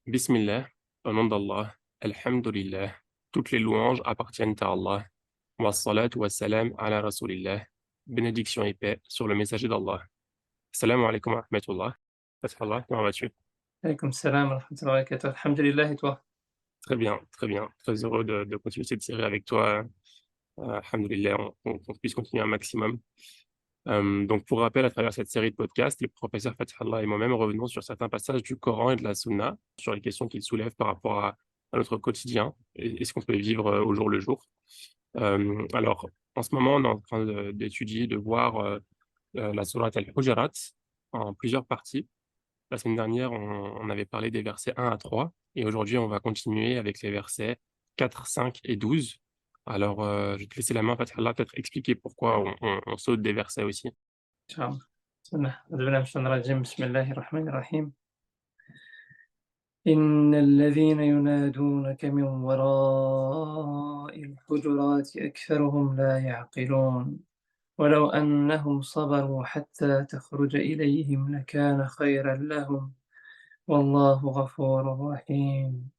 Bismillah, au nom d'Allah, Alhamdulillah, toutes les louanges appartiennent à Allah. Wa salatu wa salam ala Rasulillah, bénédiction et paix sur le messager d'Allah. Salam alaikum wa rahmatullah. Fathallah, comment vas-tu? Alaykoum salam wa rahmatullahi wa barakatuh. Alhamdulillah et toi? Très bien, très bien. Très heureux de continuer cette série avec toi. Alhamdulillah, qu'on puisse continuer un maximum. Donc, pour rappel, à travers cette série de podcasts, le professeur Fathallah et moi-même revenons sur certains passages du Coran et de la Sunna, sur les questions qu'il soulève par rapport à notre quotidien et ce qu'on peut vivre au jour le jour. Alors, en ce moment, on est en train d'étudier, de voir la sourate Al-Hujarat en plusieurs parties. La semaine dernière, on avait parlé des versets 1 à 3 et aujourd'hui, on va continuer avec les versets 4, 5 et 12. Alors, je vais te laisser la main, Fathallah, peut-être expliquer pourquoi on saute des versets aussi. Inch'Allah. Bismillah. أعوذ بالله من الشيطان الرجيم. بسم الله الرحمن الرحيم. إن الذين ينادونك من وراء الحجرات أكثرهم لا يعقلون ولو أنهم صبروا حتى تخرج إليهم لكان خيرا لهم والله غفور رحيم.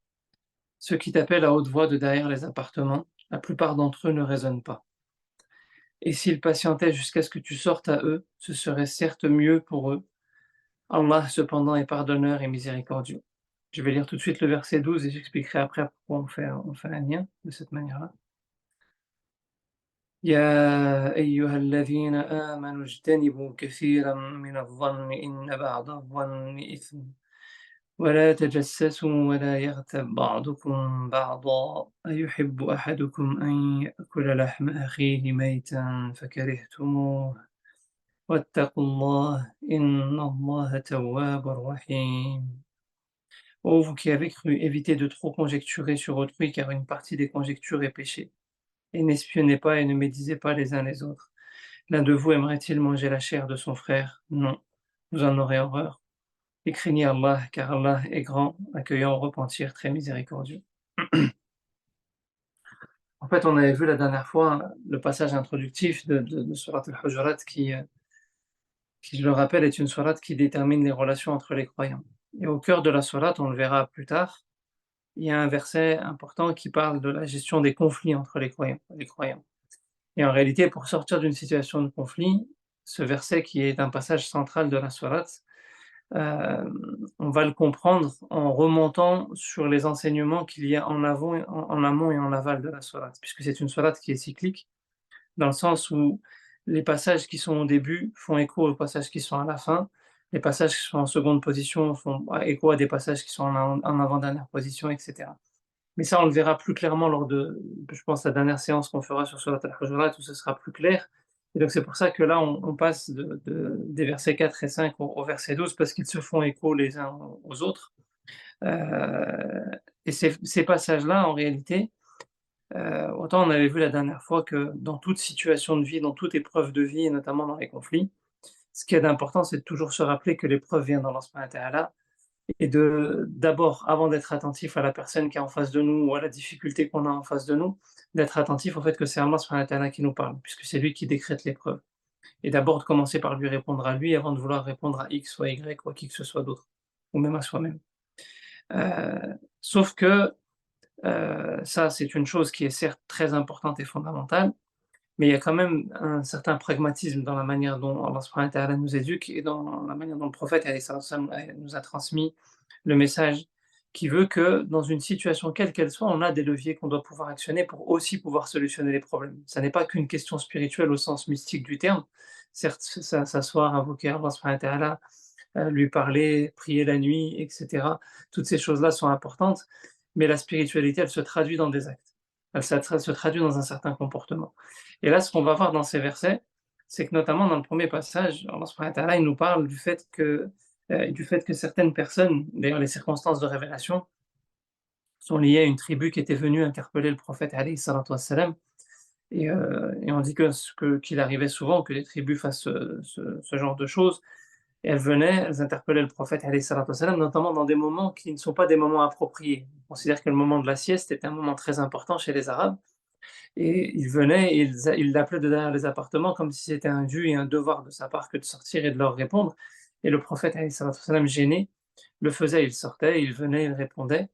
Ceux qui t'appellent à haute voix de derrière les appartements, la plupart d'entre eux ne raisonnent pas. Et s'ils patientaient jusqu'à ce que tu sortes à eux, ce serait certes mieux pour eux. Allah cependant est pardonneur et miséricordieux. Je vais lire tout de suite le verset 12 et j'expliquerai après pourquoi on fait un lien de cette manière-là. يا أيها الذين آمنوا اجتنبوا كثيرا من الظن إن بعض الظن إثم ولا تجسسوا ولا يغتب بعضكم بعضا أيحب أحدكم أن يأكل لحم أخيه ميتا فكرهتموه واتقوا الله إن الله تواب رحيم. Ô vous qui avez cru, évitez de trop conjecturer sur autrui, car une partie des conjectures est péché. Et n'espionnez pas et ne médisez pas les uns les autres. L'un de vous aimerait-il manger la chair de son frère? Non, vous en aurez horreur. Et craignez Allah, car Allah est grand, accueillant au repentir, très miséricordieux. En fait, on avait vu la dernière fois le passage introductif de Surat al-Hujurat qui, je le rappelle, est une sourate qui détermine les relations entre les croyants. Et au cœur de la sourate, on le verra plus tard, il y a un verset important qui parle de la gestion des conflits entre les croyants. Et en réalité, pour sortir d'une situation de conflit, ce verset qui est un passage central de la sourate, on va le comprendre en remontant sur les enseignements qu'il y a en amont et en aval de la sourate, puisque c'est une sourate qui est cyclique, dans le sens où les passages qui sont au début font écho aux passages qui sont à la fin, les passages qui sont en seconde position font écho à des passages qui sont en avant-dernière position, etc. Mais ça, on le verra plus clairement lors de, je pense, la dernière séance qu'on fera sur Surat al-Hujurat, où ce sera plus clair. Et donc c'est pour ça que là, on passe des versets 4 et 5 au verset 12, parce qu'ils se font écho les uns aux autres. Et ces passages-là, en réalité, autant on avait vu la dernière fois que dans toute situation de vie, dans toute épreuve de vie, et notamment dans les conflits, ce qui est d'important, c'est de toujours se rappeler que l'épreuve vient d'Allah subhanahu wa ta'ala, et d'abord, avant d'être attentif à la personne qui est en face de nous ou à la difficulté qu'on a en face de nous, d'être attentif au fait que c'est Allah subhanahu wa ta'ala qui nous parle, puisque c'est lui qui décrète l'épreuve. Et d'abord de commencer par lui répondre à lui avant de vouloir répondre à X ou à Y ou à qui que ce soit d'autre, ou même à soi-même. Sauf que ça, c'est une chose qui est certes très importante et fondamentale, mais il y a quand même un certain pragmatisme dans la manière dont Allah subhanahu wa ta'ala nous éduque et dans la manière dont le prophète alayhi salatu wassalam, nous a transmis le message, qui veut que dans une situation quelle qu'elle soit, on a des leviers qu'on doit pouvoir actionner pour aussi pouvoir solutionner les problèmes. Ça n'est pas qu'une question spirituelle au sens mystique du terme. Certes, s'asseoir, invoquer Allah subhanahu wa ta'ala, lui parler, prier la nuit, etc. Toutes ces choses-là sont importantes, mais la spiritualité, elle se traduit dans des actes. Elle se traduit dans un certain comportement. Et là, ce qu'on va voir dans ces versets, c'est que notamment dans le premier passage, Allah subhanahu wa ta'ala, il nous parle du fait que certaines personnes, d'ailleurs les circonstances de révélation, sont liées à une tribu qui était venue interpeller le prophète alayhi salatu wassalam, et on dit qu'il arrivait souvent que les tribus fassent ce genre de choses, et elles venaient, elles interpellaient le prophète alayhi salatu wassalam, notamment dans des moments qui ne sont pas des moments appropriés. On considère que le moment de la sieste était un moment très important chez les Arabes, et ils venaient et ils l'appelaient de derrière les appartements comme si c'était un dû et un devoir de sa part que de sortir et de leur répondre. Et le prophète alayhi salatu wassalam, gêné, le faisait, il sortait, il venait, il répondait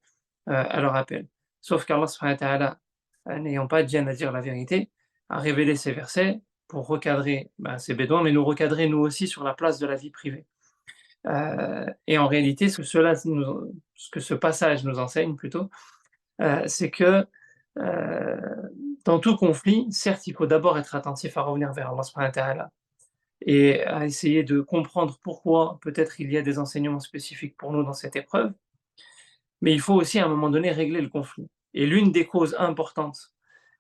à leur appel. Sauf qu'Allah subhanahu wa ta'ala, n'ayant pas de gêne à dire la vérité, a révélé ces versets pour recadrer ces bédouins, mais nous recadrer nous aussi sur la place de la vie privée. Et en réalité, ce que ce passage nous enseigne plutôt, c'est que euh, dans tout conflit, certes, il faut d'abord être attentif à revenir vers Allah subhanahu wa ta'ala et à essayer de comprendre pourquoi peut-être il y a des enseignements spécifiques pour nous dans cette épreuve, mais il faut aussi à un moment donné régler le conflit. Et l'une des causes importantes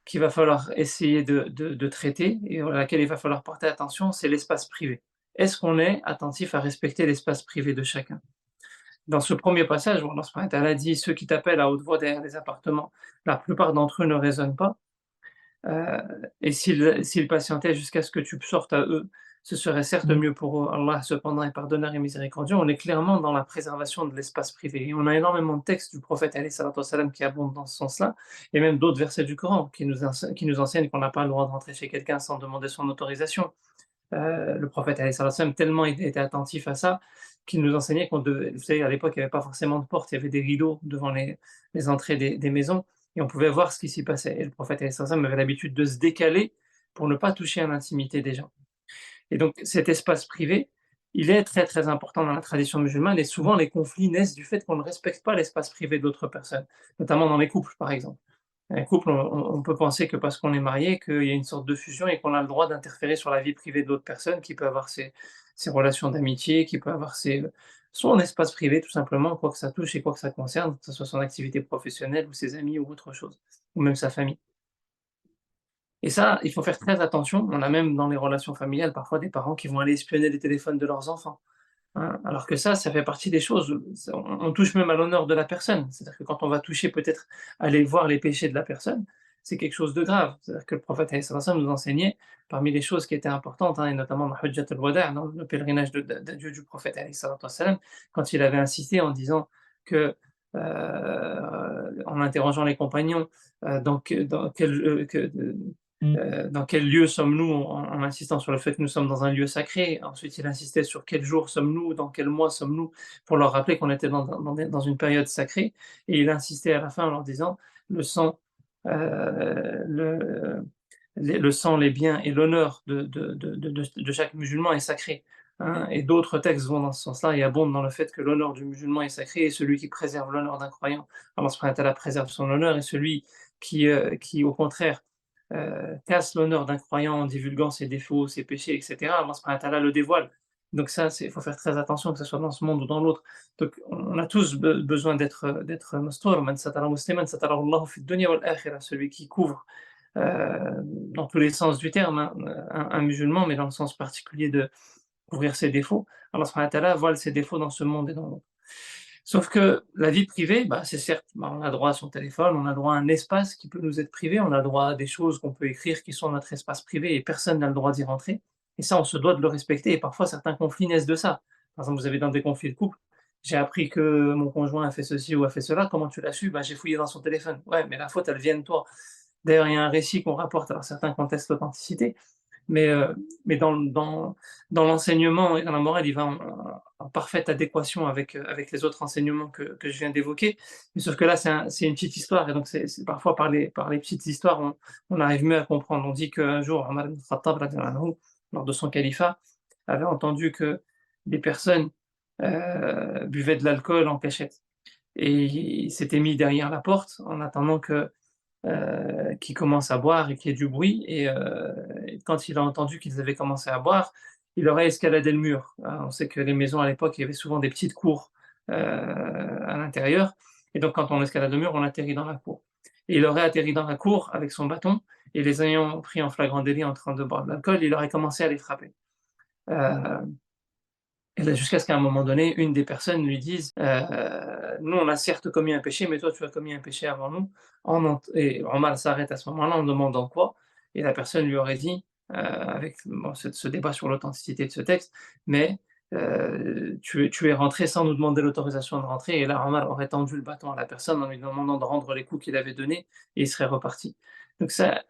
qu'il va falloir essayer de traiter et à laquelle il va falloir porter attention, c'est l'espace privé. Est-ce qu'on est attentif à respecter l'espace privé de chacun? Dans ce premier passage où Allah subhanahu wa ta'ala dit: «Ceux qui t'appellent à haute voix derrière les appartements, la plupart d'entre eux ne raisonnent pas, et s'ils patientaient jusqu'à ce que tu sortes à eux, ce serait certes mieux pour eux. Allah cependant est pardonneur et miséricordieux». On est clairement dans la préservation de l'espace privé et on a énormément de textes du prophète alayhi salatu wassalam qui abondent dans ce sens-là et même d'autres versets du Coran qui nous enseignent qu'on n'a pas le droit de rentrer chez quelqu'un sans demander son autorisation. Le prophète alayhi salatu wassalam, tellement il était attentif à ça, qu'il nous enseignait qu'on devait, vous savez, à l'époque, il n'y avait pas forcément de porte, il y avait des rideaux devant les entrées des maisons, et on pouvait voir ce qui s'y passait. Et le prophète alayhi salatu wassalam avait l'habitude de se décaler pour ne pas toucher à l'intimité des gens. Et donc cet espace privé, il est très très important dans la tradition musulmane, et souvent les conflits naissent du fait qu'on ne respecte pas l'espace privé d'autres personnes, notamment dans les couples par exemple. Un couple, on peut penser que parce qu'on est marié, qu'il y a une sorte de fusion et qu'on a le droit d'interférer sur la vie privée de l'autre personne, qui peut avoir ses relations d'amitié, qui peut avoir son espace privé tout simplement, quoi que ça touche et quoi que ça concerne, que ce soit son activité professionnelle ou ses amis ou autre chose, ou même sa famille. Et ça, il faut faire très attention. On a même dans les relations familiales parfois des parents qui vont aller espionner les téléphones de leurs enfants. Hein, alors que ça fait partie des choses, on touche même à l'honneur de la personne. C'est-à-dire que quand on va toucher peut-être aller voir les péchés de la personne, c'est quelque chose de grave. C'est-à-dire que le prophète alayhi salatu wassalam nous enseignait, parmi les choses qui étaient importantes, hein, et notamment dans Hajjat al-Wada', dans le pèlerinage d'adieu du prophète alayhi salatu wassalam, quand il avait insisté en disant que, en interrogeant les compagnons, dans quel lieu sommes-nous, en insistant sur le fait que nous sommes dans un lieu sacré. Ensuite, il insistait sur quel jour sommes-nous, dans quel mois sommes-nous, pour leur rappeler qu'on était dans une période sacrée. Et il insistait à la fin en leur disant, le sang, le, le sang, les biens et l'honneur de chaque musulman est sacré. Hein. Et d'autres textes vont dans ce sens-là et abondent dans le fait que l'honneur du musulman est sacré et celui qui préserve l'honneur d'un croyant, Allah subhanahu wa ta'ala préserve son honneur, et celui qui au contraire, casse l'honneur d'un croyant en divulguant ses défauts, ses péchés, etc., Allah subhanahu wa ta'ala le dévoile. Donc ça, il faut faire très attention, que ce soit dans ce monde ou dans l'autre. Donc on a tous besoin d'être mastour, man satara musliman satarahu Allahu fi dunya wal akhirah, celui qui couvre dans tous les sens du terme, hein, un musulman, mais dans le sens particulier de couvrir ses défauts. Allah subhanahu wa ta'ala voile ses défauts dans ce monde et dans l'autre. Sauf que la vie privée, c'est certes, on a droit à son téléphone, on a droit à un espace qui peut nous être privé, on a droit à des choses qu'on peut écrire qui sont notre espace privé et personne n'a le droit d'y rentrer. Et ça, on se doit de le respecter. Et parfois, certains conflits naissent de ça. Par exemple, vous avez dans des conflits de couple, j'ai appris que mon conjoint a fait ceci ou a fait cela, comment tu l'as su? J'ai fouillé dans son téléphone. Ouais, mais la faute, elle vient de toi. D'ailleurs, il y a un récit qu'on rapporte, alors certains contestent l'authenticité, mais, mais dans l'enseignement et dans la morale, il va en parfaite adéquation avec les autres enseignements que je viens d'évoquer. Mais sauf que là, c'est une petite histoire, et donc c'est parfois par les petites histoires, on arrive mieux à comprendre. On dit qu'un jour, Omar ibn Khattab, radiyallahu anhu, lors de son califat, avait entendu que des personnes buvaient de l'alcool en cachette. Et il s'était mis derrière la porte en attendant qu'ils commencent à boire et qu'il y ait du bruit. Et quand il a entendu qu'ils avaient commencé à boire, il aurait escaladé le mur. On sait que les maisons à l'époque, il y avait souvent des petites cours à l'intérieur. Et donc quand on escalade le mur, on atterrit dans la cour. Et il aurait atterri dans la cour avec son bâton, et les ayant pris en flagrant délit en train de boire de l'alcool, il aurait commencé à les frapper. Euh, et là, jusqu'à ce qu'à un moment donné, une des personnes lui dise nous, on a certes commis un péché, mais toi, tu as commis un péché avant nous. Et Omar s'arrête à ce moment-là en demandant quoi. Et la personne lui aurait dit, avec ce débat sur l'authenticité de ce texte, mais tu es rentré sans nous demander l'autorisation de rentrer. Et là, Omar aurait tendu le bâton à la personne en lui demandant de rendre les coups qu'il avait donnés, et il serait reparti. Donc ça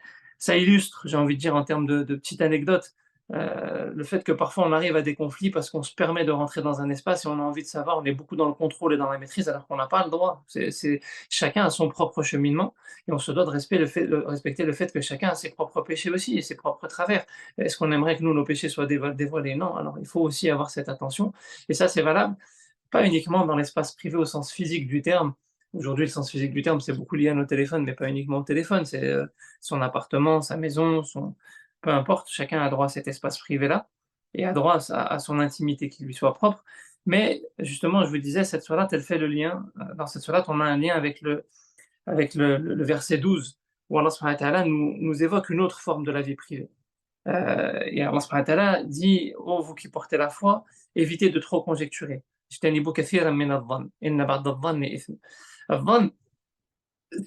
illustre, j'ai envie de dire, en termes de petite anecdote, Le fait que parfois on arrive à des conflits parce qu'on se permet de rentrer dans un espace et on a envie de savoir, on est beaucoup dans le contrôle et dans la maîtrise alors qu'on n'a pas le droit. Chacun a son propre cheminement et on se doit de respecter le fait que chacun a ses propres péchés aussi et ses propres travers. Est-ce qu'on aimerait que nous, nos péchés soient dévoilés? Non. Alors il faut aussi avoir cette attention et ça c'est valable pas uniquement dans l'espace privé au sens physique du terme. Aujourd'hui, le sens physique du terme, c'est beaucoup lié à nos téléphones, mais pas uniquement au téléphone. C'est son appartement, sa maison, peu importe, chacun a droit à cet espace privé-là et a droit à son intimité qui lui soit propre. Mais justement, je vous disais, cette sourate, elle fait le lien. Dans cette sourate, on a un lien avec le verset 12, où Allah subhanahu wa ta'ala nous évoque une autre forme de la vie privée. Et Allah subhanahu wa ta'ala dit: «Oh vous qui portez la foi, évitez de trop conjecturer. اجتنبوا كثيرًا من الظن إن بعض الظن إثم». الظن,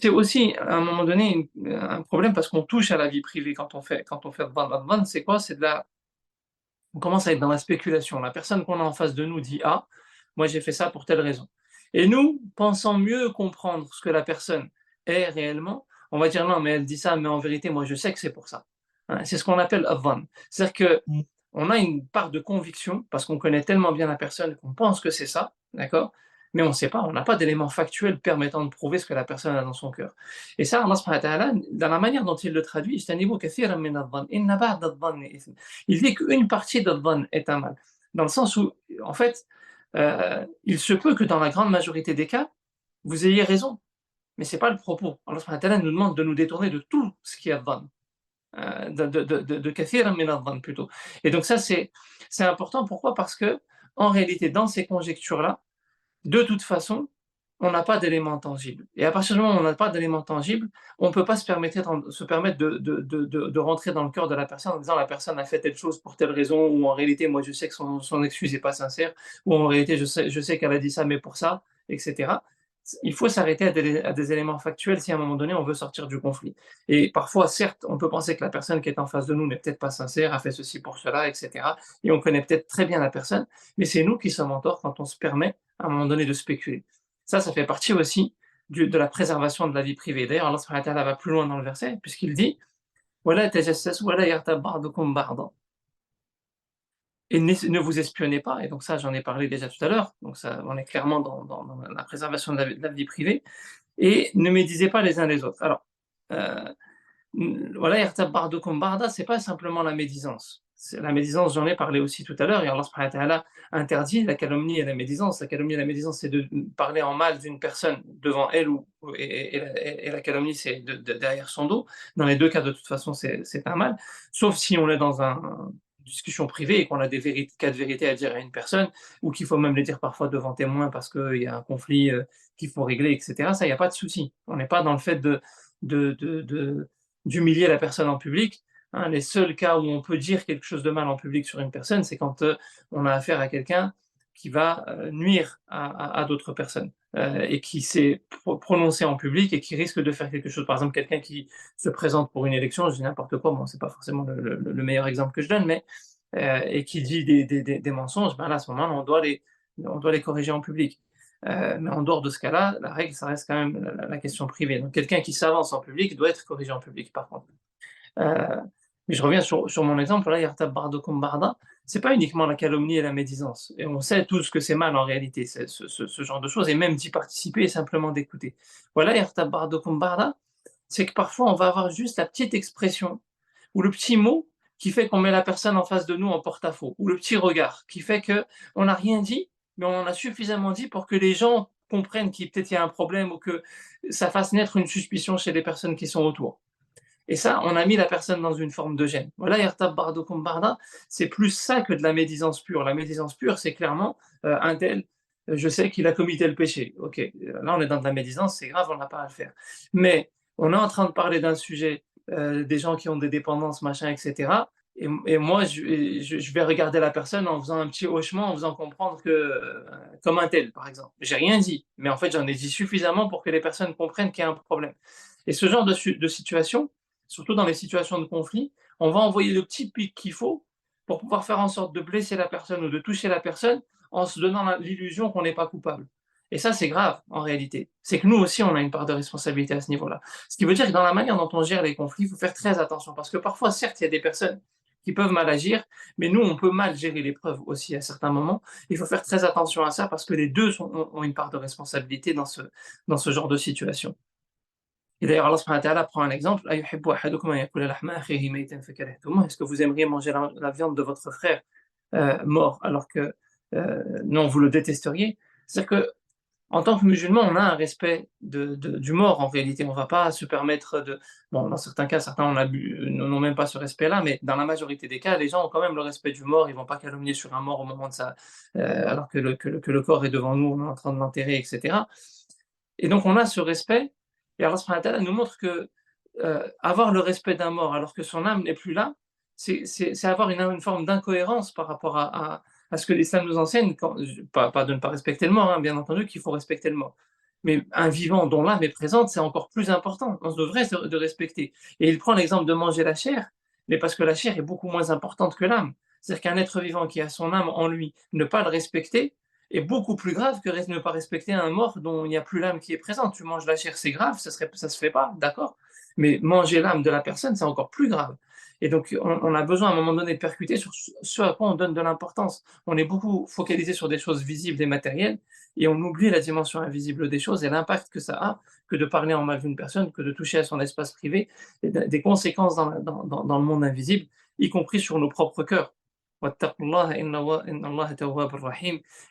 c'est aussi à un moment donné un problème parce qu'on touche à la vie privée quand on fait الظن. الظن, c'est quoi? On commence à être dans la spéculation. La personne qu'on a en face de nous dit A, moi j'ai fait ça pour telle raison. Et nous, pensant mieux comprendre ce que la personne est réellement, on va dire non, mais elle dit ça, mais en vérité, moi je sais que c'est pour ça. Hein, c'est ce qu'on appelle adhan. C'est-à-dire que on a une part de conviction parce qu'on connaît tellement bien la personne qu'on pense que c'est ça, d'accord? Mais on ne sait pas, on n'a pas d'éléments factuels permettant de prouver ce que la personne a dans son cœur. Et ça, Allah subhanahu wa ta'ala, dans la manière dont il le traduit, اجتنبوا كثيرا من الظن إن بعض الظن إثم. Il dit qu'une partie de dhann est un mal. Dans le sens où, en fait, il se peut que dans la grande majorité des cas, vous ayez raison. Mais ce n'est pas le propos. Allah subhanahu wa ta'ala nous demande de nous détourner de tout ce qui est dhann. De kathiran min adh-dhann plutôt. Et donc ça, c'est important. Pourquoi? Parce que en réalité, dans ces conjectures-là, de toute façon, on n'a pas d'éléments tangibles. Et à partir du moment où on n'a pas d'éléments tangibles, on ne peut pas se permettre de rentrer dans le cœur de la personne en disant la personne a fait telle chose pour telle raison, ou en réalité, moi je sais que son excuse n'est pas sincère, ou en réalité, je sais qu'elle a dit ça, mais pour ça, etc. Il faut s'arrêter à des éléments factuels si à un moment donné on veut sortir du conflit. Et parfois, certes, on peut penser que la personne qui est en face de nous n'est peut-être pas sincère, a fait ceci pour cela, etc. Et on connaît peut-être très bien la personne, mais c'est nous qui sommes en tort quand on se permet à un moment donné de spéculer. Ça fait partie aussi de la préservation de la vie privée. D'ailleurs, Allah subhanahu wa ta'ala va plus loin dans le verset, puisqu'il dit وَلَا تَجَسَّسُوا وَلَا يَغْتَبْ بَعْضُكُمْ بَعْضًا. Et ne vous espionnez pas, et donc ça j'en ai parlé déjà tout à l'heure, donc ça, on est clairement dans la préservation de la vie privée, et ne médisez pas les uns les autres. Alors, euh, voilà, yartab ba'dukum ba'da, c'est pas simplement la médisance. La médisance, j'en ai parlé aussi tout à l'heure, et Allah subhanahu wa ta'ala interdit la calomnie et la médisance. La calomnie et la médisance, c'est de parler en mal d'une personne devant elle, et la calomnie, c'est derrière son dos. Dans les deux cas, de toute façon, c'est un mal, sauf si on est dans une discussion privée et qu'on a des cas de vérité à dire à une personne, ou qu'il faut même les dire parfois devant témoin parce qu'il y a un conflit qu'il faut régler, etc. Ça, il n'y a pas de souci. On n'est pas dans le fait de, de, de d'humilier la personne en public. Hein, les seuls cas où on peut dire quelque chose de mal en public sur une personne, c'est quand on a affaire à quelqu'un qui va nuire à d'autres personnes et qui s'est prononcé en public et qui risque de faire quelque chose. Par exemple, quelqu'un qui se présente pour une élection, je dis n'importe quoi, bon, c'est pas forcément le meilleur exemple que je donne, mais et qui dit des mensonges, ben là, à ce moment-là, on doit les corriger en public. Mais en dehors de ce cas-là, la règle, ça reste quand même la question privée. Donc quelqu'un qui s'avance en public doit être corrigé en public, par contre. Euh, mais je reviens sur mon exemple, là, yartab bardokum barda, c'est pas uniquement la calomnie et la médisance. Et on sait tous que c'est mal en réalité, ce genre de choses, et même d'y participer et simplement d'écouter. Voilà, yartab bardokum barda, c'est que parfois on va avoir juste la petite expression ou le petit mot qui fait qu'on met la personne en face de nous en porte-à-faux, ou le petit regard qui fait que on n'a rien dit, mais on en a suffisamment dit pour que les gens comprennent qu'il peut-être y a un problème ou que ça fasse naître une suspicion chez les personnes qui sont autour. Et ça, on a mis la personne dans une forme de gêne. Voilà, yartab bardokum barda, c'est plus ça que de la médisance pure. La médisance pure, c'est clairement un tel, je sais qu'il a commis tel péché. Ok, là on est dans de la médisance, c'est grave, on n'a pas à le faire. Mais on est en train de parler d'un sujet, des gens qui ont des dépendances, machin, etc. Et moi, je vais regarder la personne en faisant un petit hochement, en faisant comprendre que, comme un tel, par exemple. J'ai rien dit, mais en fait, j'en ai dit suffisamment pour que les personnes comprennent qu'il y a un problème. Et ce genre de situation, surtout dans les situations de conflit, on va envoyer le petit pic qu'il faut pour pouvoir faire en sorte de blesser la personne ou de toucher la personne en se donnant l'illusion qu'on n'est pas coupable. Et ça, c'est grave, en réalité. C'est que nous aussi, on a une part de responsabilité à ce niveau-là. Ce qui veut dire que dans la manière dont on gère les conflits, il faut faire très attention. Parce que parfois, certes, il y a des personnes qui peuvent mal agir, mais nous, on peut mal gérer l'épreuve aussi à certains moments. Il faut faire très attention à ça parce que les deux ont une part de responsabilité dans ce genre de situation. Et d'ailleurs, Allah subhanahu wa ta'ala prend un exemple. Est-ce que vous aimeriez manger la viande de votre frère mort alors que non, vous le détesteriez? C'est-à-dire que en tant que musulman, on a un respect du mort en réalité. On ne va pas se permettre de. Bon, dans certains cas, certains n'ont même pas ce respect-là, mais dans la majorité des cas, les gens ont quand même le respect du mort. Ils ne vont pas calomnier sur un mort au moment de ça, alors que le corps est devant nous, on est en train de l'enterrer, etc. Et donc, on a ce respect. Et Allah subhanahu wa ta'ala nous montre que avoir le respect d'un mort alors que son âme n'est plus là, c'est avoir une forme d'incohérence par rapport à ce que l'islam nous enseigne, pas de ne pas respecter le mort, hein, bien entendu qu'il faut respecter le mort. Mais un vivant dont l'âme est présente, c'est encore plus important. On se devrait de respecter. Et il prend l'exemple de manger la chair, mais parce que la chair est beaucoup moins importante que l'âme. C'est-à-dire qu'un être vivant qui a son âme en lui, ne pas le respecter, est beaucoup plus grave que ne pas respecter un mort dont il n'y a plus l'âme qui est présente. Tu manges la chair, c'est grave, ça se fait pas, d'accord? Mais manger l'âme de la personne, c'est encore plus grave. Et donc, on a besoin à un moment donné de percuter sur ce à quoi on donne de l'importance. On est beaucoup focalisé sur des choses visibles et matérielles, et on oublie la dimension invisible des choses et l'impact que ça a, que de parler en mal d'une personne, que de toucher à son espace privé, et des conséquences dans le monde invisible, y compris sur nos propres cœurs.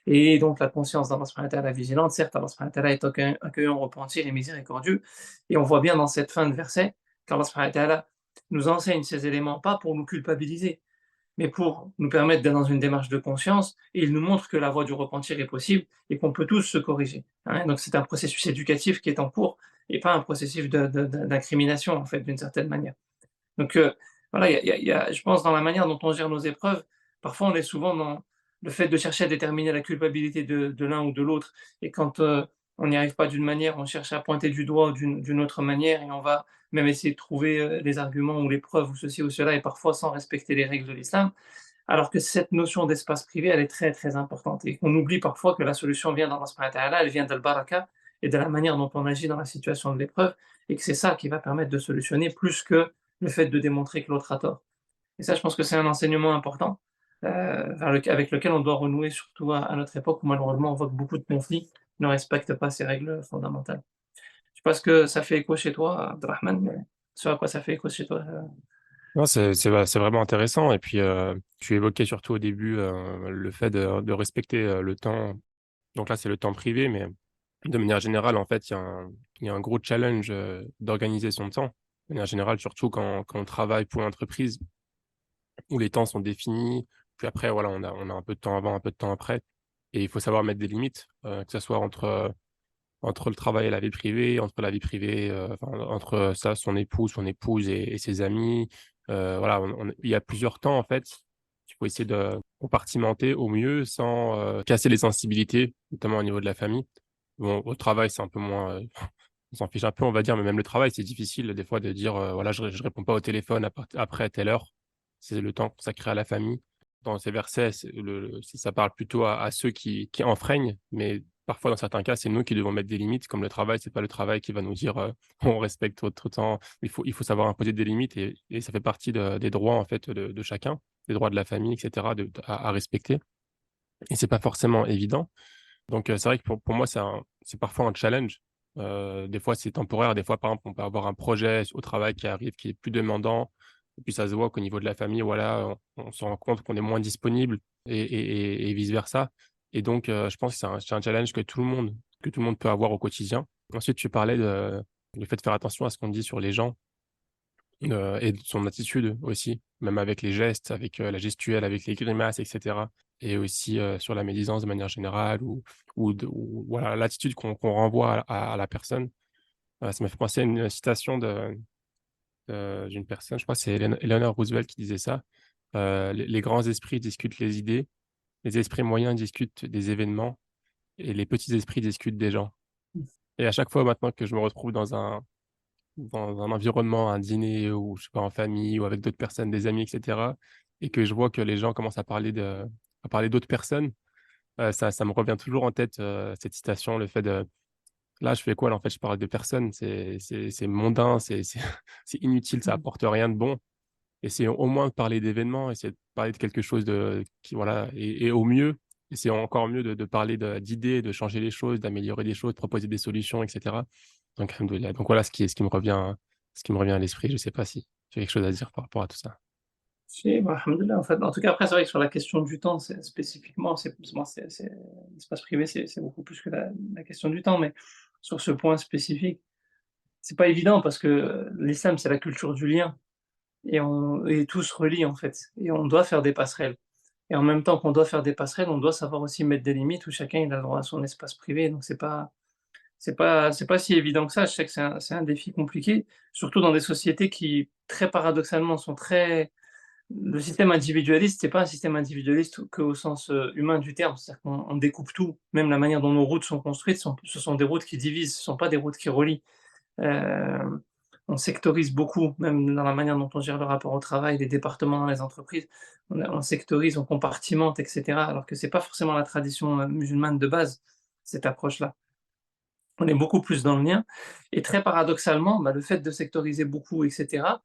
Et donc la conscience d'Allah subhanahu wa ta'ala vigilante, certes Allah subhanahu wa ta'ala est accueillant, repentir et miséricordieux, et on voit bien dans cette fin de verset qu'Allah subhanahu wa ta'ala nous enseigne ces éléments, pas pour nous culpabiliser, mais pour nous permettre d'être dans une démarche de conscience, et il nous montre que la voie du repentir est possible et qu'on peut tous se corriger. Hein. Donc c'est un processus éducatif qui est en cours, et pas un processus d'incrimination, en fait, d'une certaine manière. Donc voilà, je pense dans la manière dont on gère nos épreuves, parfois on est souvent dans le fait de chercher à déterminer la culpabilité de l'un ou de l'autre. Et quand on n'y arrive pas d'une manière, on cherche à pointer du doigt d'une autre manière et on va même essayer de trouver les arguments ou les preuves ou ceci ou cela, et parfois sans respecter les règles de l'islam. Alors que cette notion d'espace privé, elle est très très importante. Et on oublie parfois que la solution vient d'Allah subhanahu wa ta'ala, elle vient d'Al-Baraka et de la manière dont on agit dans la situation de l'épreuve, et que c'est ça qui va permettre de solutionner plus que le fait de démontrer que l'autre a tort. Et ça, je pense que c'est un enseignement important avec lequel on doit renouer, surtout à notre époque où malheureusement on voit que beaucoup de conflits ne respectent pas ces règles fondamentales. Je sais pas ce que ça fait écho chez toi, Abdelrahman, mais ce à quoi ça fait écho chez toi. Non, c'est vraiment intéressant. Et puis, tu évoquais surtout au début le fait de respecter le temps. Donc là, c'est le temps privé, mais de manière générale, en fait, il y a un gros challenge d'organiser son temps. De manière générale, surtout quand on travaille pour une entreprise où les temps sont définis. Puis après, voilà, on a un peu de temps avant, un peu de temps après. Et il faut savoir mettre des limites, que ce soit entre le travail et la vie privée, entre la vie privée, enfin, entre ça, son épouse et ses amis. Voilà, il y a plusieurs temps, en fait. Il faut essayer de compartimenter au mieux sans casser les sensibilités, notamment au niveau de la famille. Bon, au travail, c'est un peu moins, on s'en fiche un peu, on va dire, mais même le travail, c'est difficile des fois de dire, voilà, je réponds pas au téléphone après telle heure. C'est le temps consacré à la famille. Dans ces versets, ça parle plutôt à ceux qui enfreignent, mais parfois, dans certains cas, c'est nous qui devons mettre des limites. Comme le travail, c'est pas le travail qui va nous dire, on respecte votre temps. Il faut savoir imposer des limites, et ça fait partie des droits, en fait, de chacun, des droits de la famille, etc., à respecter. Et c'est pas forcément évident. Donc, c'est vrai que pour moi, c'est parfois un challenge. Des fois, c'est temporaire. Des fois, par exemple, on peut avoir un projet au travail qui arrive, qui est plus demandant. Et puis, ça se voit qu'au niveau de la famille, voilà, on se rend compte qu'on est moins disponible, et vice-versa. Et donc, je pense que c'est un challenge que tout le monde peut avoir au quotidien. Ensuite, tu parlais le fait de faire attention à ce qu'on dit sur les gens, et de son attitude aussi, même avec les gestes, avec la gestuelle, avec les grimaces, etc. Et aussi sur la médisance de manière générale, ou voilà, l'attitude qu'on renvoie à la personne. Ça m'a fait penser à une citation d'une personne, je crois que c'est Eleanor Roosevelt qui disait ça. Les grands esprits discutent les idées, les esprits moyens discutent des événements, et les petits esprits discutent des gens. Et à chaque fois maintenant que je me retrouve dans un environnement, un dîner, ou je sais pas, en famille ou avec d'autres personnes, des amis, etc., et que je vois que les gens commencent à parler d'autres personnes, ça me revient toujours en tête, cette citation, le fait de là, je fais quoi là? En fait, je parle de personnes, c'est mondain, c'est inutile, ça apporte rien de bon. essayer au moins de parler d'événements, essayer de parler de quelque chose qui, voilà, et au mieux, essayer encore mieux de parler d'idées, de changer les choses, d'améliorer des choses, de proposer des solutions, etc. Donc, alhamdoulilah. Donc voilà ce qui me revient à l'esprit. Je sais pas si tu as quelque chose à dire par rapport à tout ça. Si, bah, alhamdoulilah, en fait. En tout cas, après, c'est vrai que sur la question du temps, c'est spécifiquement, c'est l'espace privé, c'est beaucoup plus que la question du temps, mais sur ce point spécifique, c'est pas évident parce que, l'islam, c'est la culture du lien et tout se relie, en fait et on doit faire des passerelles et en même temps qu'on doit faire des passerelles, on doit savoir aussi mettre des limites où chacun, il a le droit à son espace privé, donc c'est pas si évident que ça. Je sais que c'est un défi compliqué, surtout dans des sociétés qui, très paradoxalement, sont très le système individualiste, c'est pas un système individualiste qu'au sens, humain du terme. C'est-à-dire qu'on découpe tout, même la manière dont nos routes sont construites ce sont des routes qui divisent, ce sont pas des routes qui relient. Hem, on sectorise beaucoup, même dans la manière dont on gère le rapport au travail, les départements dans les entreprises. On sectorise, on compartimente et cetera, alors que c'est pas forcément la tradition, musulmane de base, cette approche-là. On est beaucoup plus dans le lien et très paradoxalement, bah, le fait de sectoriser beaucoup et cetera,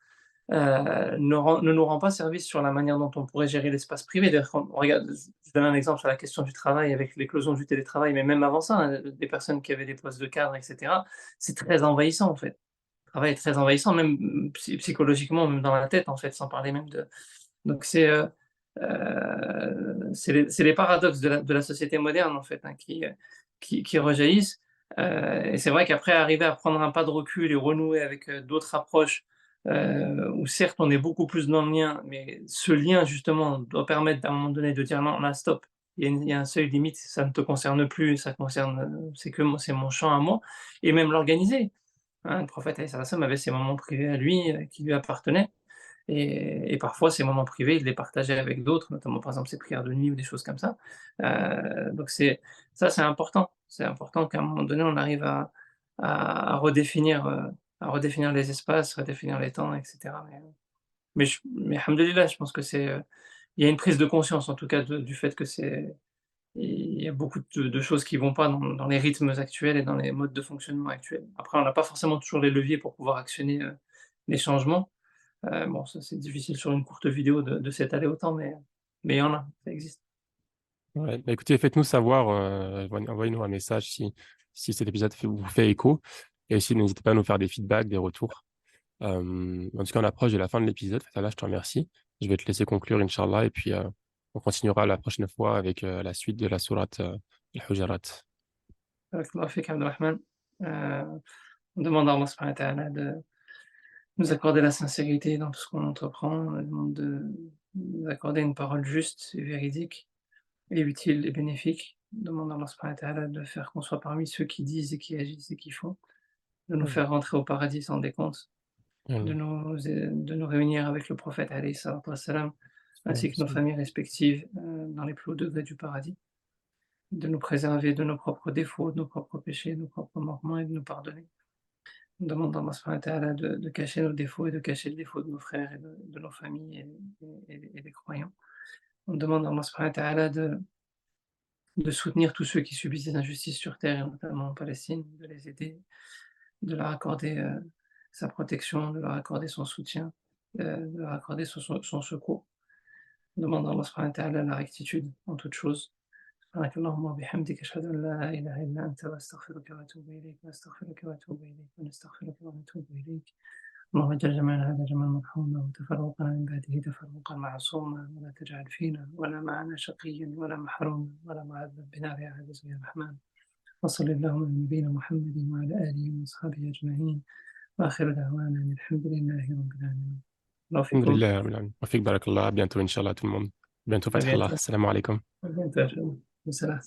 ne nous rend pas service sur la manière dont on pourrait gérer l'espace privé. D'ailleurs, quand on regarde, je donne un exemple sur la question du travail avec l'éclosion du télétravail, mais même avant ça, hein, des personnes qui avaient des postes de cadre, et cetera, c'est très envahissant, en fait. Le travail est très envahissant, même psychologiquement, même dans la tête, en fait, sans parler même de donc c'est les paradoxes de la société moderne, en fait, hein, qui rejaillissent, et c'est vrai qu'après arriver à prendre un pas de recul et renouer avec, d'autres approches, où certes on est beaucoup plus dans le lien, mais ce lien justement doit permettre à un moment donné de dire: «Non, là stop, il y a un seuil limite, ça ne te concerne plus, ça concerne, c'est que moi, c'est mon champ à moi» et même l'organiser, hein. Le prophète alayhi salam avait ses moments privés à lui, qui lui appartenaient et parfois ces moments privés, il les partageait avec d'autres, notamment par exemple ses prières de nuit ou des choses comme ça. Donc c'est important. C'est important qu'à un moment donné, on arrive à redéfinir, à redéfinir les espaces, redéfinir les temps et cetera. Mais alhamdoulilah, je pense que il y a une prise de conscience en tout cas du fait que il y a beaucoup de choses qui vont pas dans les rythmes actuels et dans les modes de fonctionnement actuels. Après, on n'a pas forcément toujours les leviers pour pouvoir actionner, les changements. Bon, ça, c'est difficile sur une courte vidéo de s'étaler autant, mais il y en a, ça existe. Ouais, bah, écoutez, faites-nous savoir, envoyez-nous un message si cet épisode vous fait écho et aussi n'hésitez pas à nous faire des feedbacks, des retours. En tout cas, on approche de la fin de l'épisode. Fatallah, je te remercie. Je vais te laisser conclure, Inch'Allah, et puis on continuera la prochaine fois avec la suite de la sourate Al-Hujarat. Barakallahu fik Abdurrahman. On demande à Allah subhanahu wa ta'ala de nous accorder la sincérité dans tout ce qu'on entreprend. On demande de nous accorder une parole juste et véridique et utile et bénéfique. On demande à Allah subhanahu wa ta'ala de faire qu'on soit parmi ceux qui disent et qui agissent et qui font, de nous Amin. faire rentrer au paradis sans décompte, Amin. de nous réunir avec le prophète alayhi salatu wassalam, ainsi que nos familles respectives, dans les plus hauts degrés du paradis. De nous préserver de nos propres défauts, de nos propres péchés, de nos propres manquements et de nous pardonner. On demande à Allah subhanahu wa ta'ala de cacher nos défauts et de cacher le défaut de nos frères et de nos familles et des croyants. On demande à Allah subhanahu wa ta'ala de soutenir tous ceux qui subissent des injustices sur terre et notamment en Palestine, de les aider, de leur accorder sa protection, de leur accorder son soutien, de leur accorder son secours. On demande à Allah subhanahu wa ta'ala la rectitude en toutes choses. سبحانك اللهم وبحمدك أشهد أن لا إله إلا أنت وأستغفرك وأتوب إليك وأستغفرك وأتوب إليك ونستغفرك ونتوب إليك اللهم اجعل جميعنا هذا جمعا مرحوما وتفرقنا من بعده تفرقا معصوما ولا تجعل فينا ولا معنا شقيا ولا محروما ولا معذب بنار يا عزيز يا رحمن وصل اللهم على نبينا محمد وعلى آله وأصحابه أجمعين وآخر دعوانا أن الحمد لله رب العالمين الله فيكم Alhamdulillah, Rabbil Alamin. Wa fik barakallah. À bientôt, Inch'Allah, tout le monde. À bientôt, à Fathallah. bientôt Salam alaikum. à bientôt. Salam.